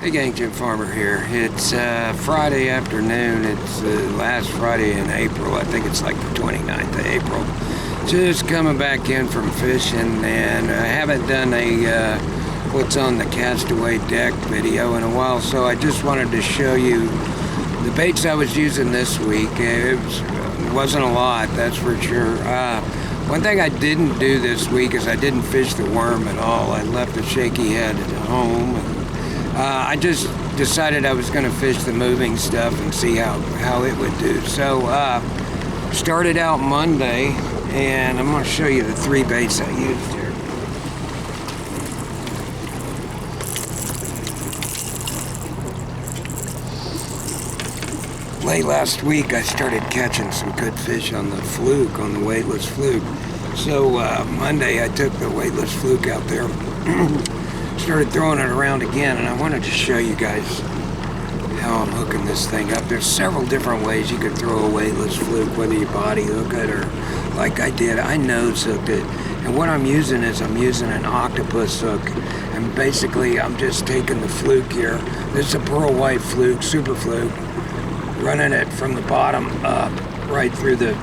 Hey gang, Jim Farmer here. It's Friday afternoon. It's the last Friday in April. I think it's like the 29th of April. Just coming back in from fishing, and I haven't done a what's on the Castaway Deck video in a while, so I just wanted to show you the baits I was using this week. It wasn't a lot, that's for sure. One thing I didn't do this week is I didn't fish the worm at all. I left the shaky head at home. I just decided I was going to fish the moving stuff and see how it would do. So started out Monday, and I'm going to show you the three baits I used here. Late last week I started catching some good fish on the fluke, on the weightless fluke. So Monday I took the weightless fluke out there, started throwing it around again, and I wanted to show you guys how I'm hooking this thing up. There's several different ways you could throw a weightless fluke, whether you body hook it or like I did, I nose hooked it. And what I'm using is I'm using an octopus hook, and basically I'm just taking the fluke here. This is a pearl white fluke, super fluke, running it from the bottom up right through the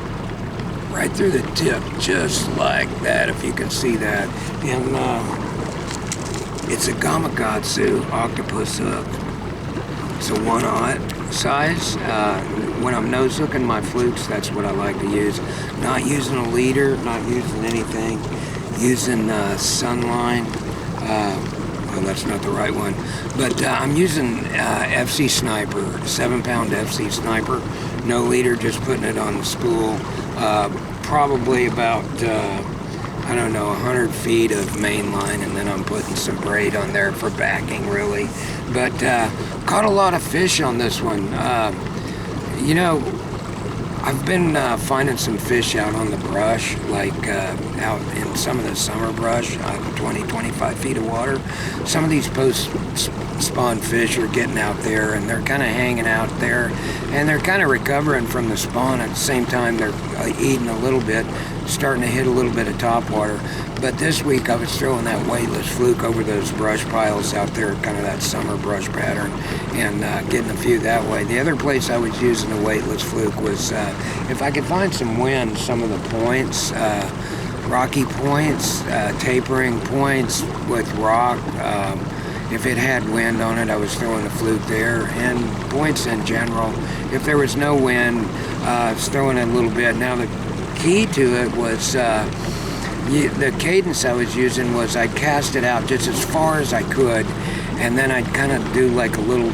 tip, just like that, if you can see that. And it's a Gamakatsu octopus hook. It's a 1/0 size. When I'm nose hooking my flukes, that's what I like to use. Not using a leader, not using anything. Using Sunline. Well, that's not the right one. But I'm using FC Sniper, 7-pound FC Sniper. No leader, just putting it on the spool. Probably about, I don't know, 100 feet of main line, and then I'm putting some braid on there for backing, really. But caught a lot of fish on this one. You know, I've been finding some fish out on the brush, like out in some of the summer brush, 20-25 feet of water. Some of these post-spawn fish are getting out there, and they're kind of hanging out there, and they're kind of recovering from the spawn. At the same time, they're eating a little bit, starting to hit a little bit of topwater. But this week I was throwing that weightless fluke over those brush piles out there, kind of that summer brush pattern, and getting a few that way. The other place I was using the weightless fluke was if I could find some wind, some of the points, rocky points, tapering points with rock. If it had wind on it, I was throwing a fluke there, and points in general. If there was no wind, I was throwing it a little bit. Now the key to it was the cadence I was using was I'd cast it out just as far as I could, and then I'd kind of do like a little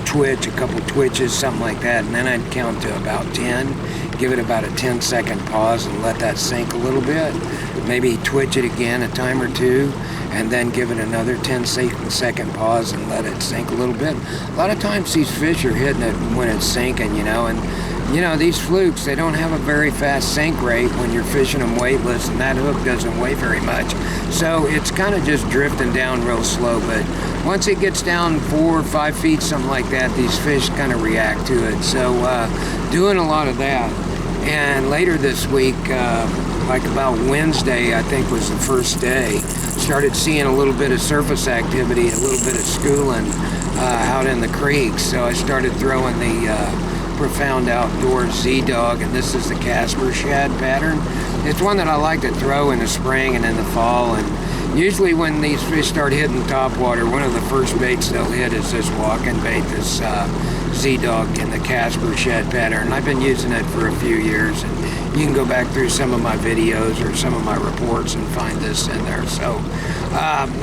twitch, a couple twitches, something like that, and then I'd count to about 10, give it about a 10-second pause and let that sink a little bit, maybe twitch it again a time or two, and then give it another 10-second pause and let it sink a little bit. A lot of times these fish are hitting it when it's sinking, you know, and you know, these flukes, they don't have a very fast sink rate when you're fishing them weightless, and that hook doesn't weigh very much. So it's kind of just drifting down real slow, but once it gets down 4 or 5 feet, something like that, these fish kind of react to it. So doing a lot of that. And later this week, like about Wednesday, I think was the first day, started seeing a little bit of surface activity, a little bit of schooling out in the creeks. So I started throwing the Profound Outdoors Z-Dog, and this is the Casper shad pattern. It's one that I like to throw in the spring and in the fall, and usually when these fish start hitting topwater, one of the first baits they'll hit is this walking bait, this Z-Dog in the Casper shad pattern. And I've been using it for a few years, and you can go back through some of my videos or some of my reports and find this in there. So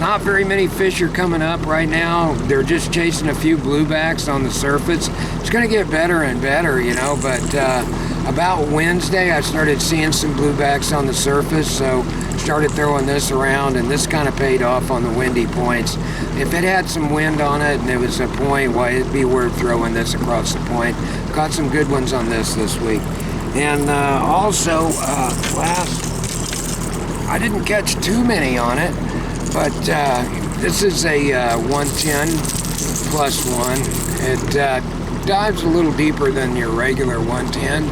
not very many fish are coming up right now. They're just chasing a few bluebacks on the surface. It's going to get better and better, you know, but about Wednesday I started seeing some bluebacks on the surface, so started throwing this around, and this kind of paid off on the windy points. If it had some wind on it and it was a point, why, it'd be worth throwing this across the point. Caught some good ones on this week. And also, I didn't catch too many on it, but this is a 110 plus one. It dives a little deeper than your regular 110,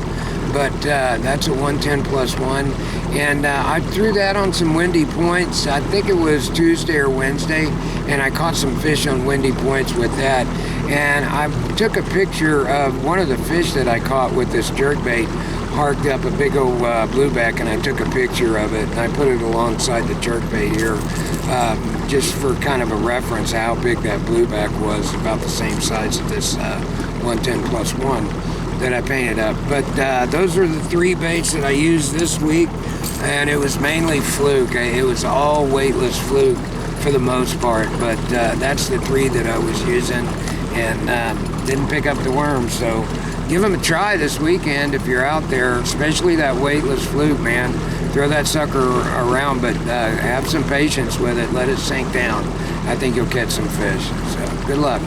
but that's a 110 plus one, And I threw that on some windy points. I think it was Tuesday or Wednesday, and I caught some fish on windy points with that. And I took a picture of one of the fish that I caught with this jerkbait, harked up a big old blueback, and I took a picture of it, and I put it alongside the jerkbait here, just for kind of a reference how big that blueback was, about the same size as this 110+1 that I painted up. But those are the 3 baits that I used this week, and it was mainly fluke. It was all weightless fluke for the most part, but that's the 3 that I was using, and didn't pick up the worm. So give them a try this weekend if you're out there, especially that weightless fluke, man. Throw that sucker around, but have some patience with it. Let it sink down. I think you'll catch some fish. So good luck.